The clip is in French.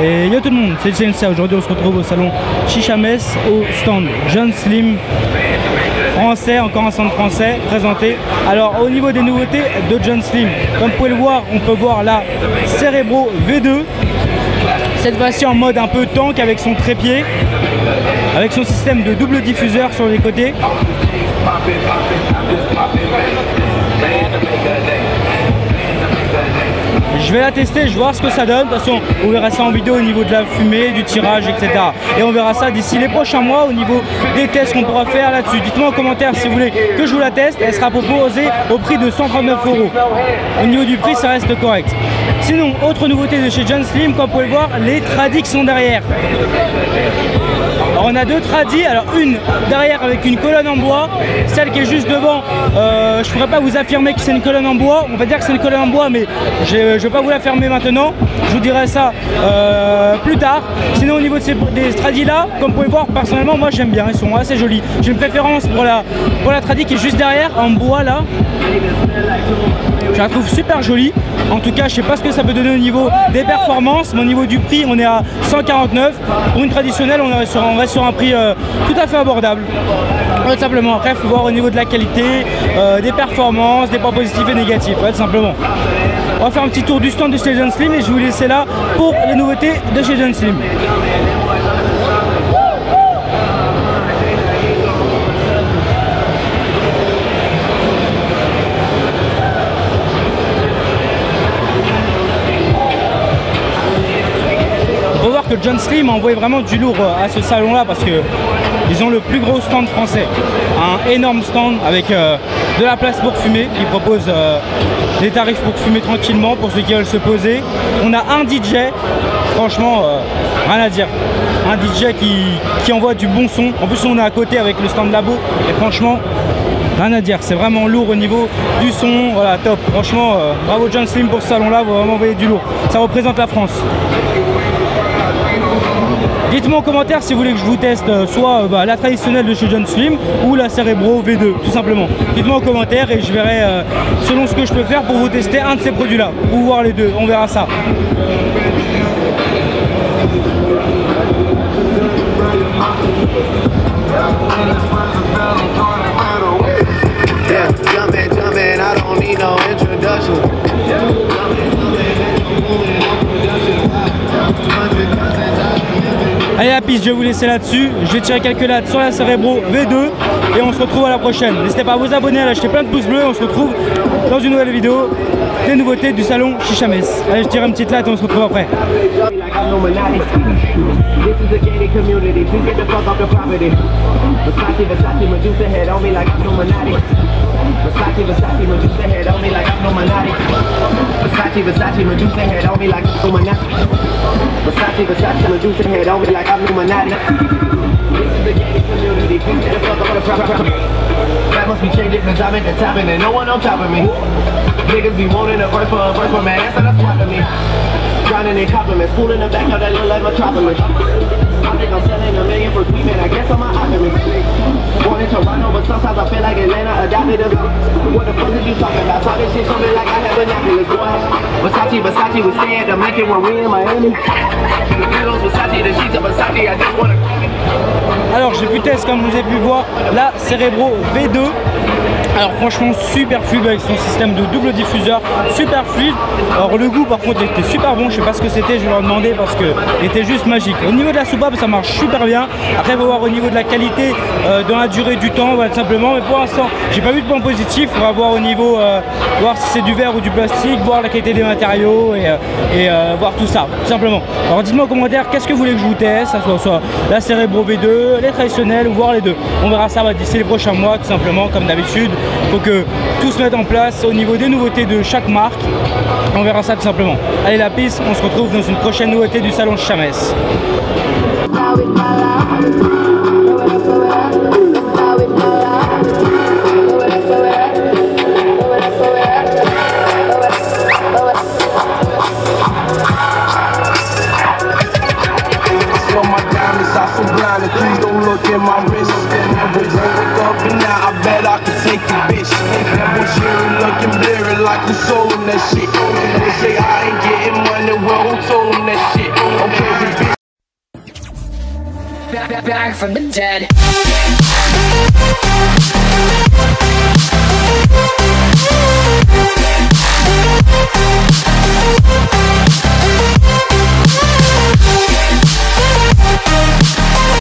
Et yo tout le monde, c'est Chelsea. Aujourd'hui on se retrouve au salon Chicha-Mess au stand John Slim français, encore un stand français présenté. Alors au niveau des nouveautés de John Slim, comme vous pouvez le voir, on peut voir la Cerebro V2. Cette fois-ci en mode un peu tank avec son trépied, avec son système de double diffuseur sur les côtés. Je vais la tester, je vais voir ce que ça donne. De toute façon, on verra ça en vidéo au niveau de la fumée, du tirage, etc. Et on verra ça d'ici les prochains mois au niveau des tests qu'on pourra faire là-dessus. Dites-moi en commentaire si vous voulez que je vous la teste. Elle sera proposée au prix de 139 €. Au niveau du prix, ça reste correct. Sinon, autre nouveauté de chez John Slim, comme vous pouvez le voir, les tradis qui sont derrière. Alors on a deux tradis, alors une derrière avec une colonne en bois, celle qui est juste devant, je ne pourrais pas vous affirmer que c'est une colonne en bois, on va dire que c'est une colonne en bois, mais je ne vais pas vous la fermer maintenant, je vous dirai ça plus tard. Sinon au niveau de des tradis là, comme vous pouvez voir, personnellement moi j'aime bien, ils sont assez jolis. J'ai une préférence pour la tradis qui est juste derrière, en bois là. Je la trouve super jolie. En tout cas, je sais pas ce que ça peut donner au niveau des performances, mais au niveau du prix, on est à 149. Pour une traditionnelle, on reste sur un prix tout à fait abordable. Tout simplement, après, il faut voir au niveau de la qualité, des performances, des points positifs et négatifs, tout simplement. On va faire un petit tour du stand de chez John Slim et je vais vous laisser là pour les nouveautés de chez John Slim. Que John Slim a envoyé vraiment du lourd à ce salon là parce que ils ont le plus gros stand français, un énorme stand avec de la place pour fumer. Ils proposent des tarifs pour fumer tranquillement pour ceux qui veulent se poser. On a un DJ, franchement rien à dire, un DJ qui envoie du bon son. En plus on est à côté avec le stand Labo et franchement rien à dire, c'est vraiment lourd au niveau du son, voilà, top. Franchement bravo John Slim pour ce salon là, vous vraiment envoyer du lourd, ça représente la France. Dites-moi en commentaire si vous voulez que je vous teste soit la traditionnelle de chez John Slim ou la Cerebro V2, tout simplement. Dites-moi en commentaire et je verrai selon ce que je peux faire pour vous tester un de ces produits-là, ou voir les deux, on verra ça. Allez la piste, je vais vous laisser là-dessus. Je vais tirer quelques lattes sur la Cerebro V2 et on se retrouve à la prochaine. N'hésitez pas à vous abonner, à lâcher plein de pouces bleus. On se retrouve dans une nouvelle vidéo des nouveautés du salon Chicha-Mess. Allez, je tire une petite latte et on se retrouve après. Versace, Medusa head on me like Illuminati. Versace, Medusa head on me like I'm Illuminati. This is the gated community, please get the fuck up on the proper. That must be changing cause I'm at the top and no one on top of me. Niggas be wanting a verse for man, that's not a swap to me. Drowning in compliments, pool in the back of that little like Metropolis. I think I'm selling $1 million for sweet man, I guess I'm an optimist. Born in Toronto, but sometimes I feel like Atlanta adopted us. What the fuck is you talking about? Talk this shit something like I have binoculars, boy. Versace, we stay at the Mackin when we in Miami. The pillows, Versace, the sheets of Versace, I just wanna. Alors j'ai pu tester, comme vous avez pu voir, la Cerebro V2. Alors franchement super fluide avec son système de double diffuseur, super fluide. Alors le goût par contre était super bon, je sais pas ce que c'était, je vais leur demander parce que il était juste magique. Au niveau de la soupape ça marche super bien. Après on va voir au niveau de la qualité dans la durée du temps, voilà, tout simplement. Mais pour l'instant j'ai pas vu de point positif, on va voir au niveau, voir si c'est du verre ou du plastique, voir la qualité des matériaux et voir tout ça, tout simplement. Alors dites-moi en commentaire qu'est-ce que vous voulez que je vous teste, ça soit la Cerebro V2, les traditionnels ou voir les deux. On verra ça d'ici les prochains mois tout simplement comme d'habitude. Il faut que tout se mette en place au niveau des nouveautés de chaque marque. On verra ça tout simplement. Allez la piste, on se retrouve dans une prochaine nouveauté du salon Chicha-Mess. Please don't look at my wrist. Never woke up and now I bet I can take your bitch. Never cheering, looking blurry like who sold him that shit. They say I ain't getting money, well who told him that shit? Okay. back from the dead.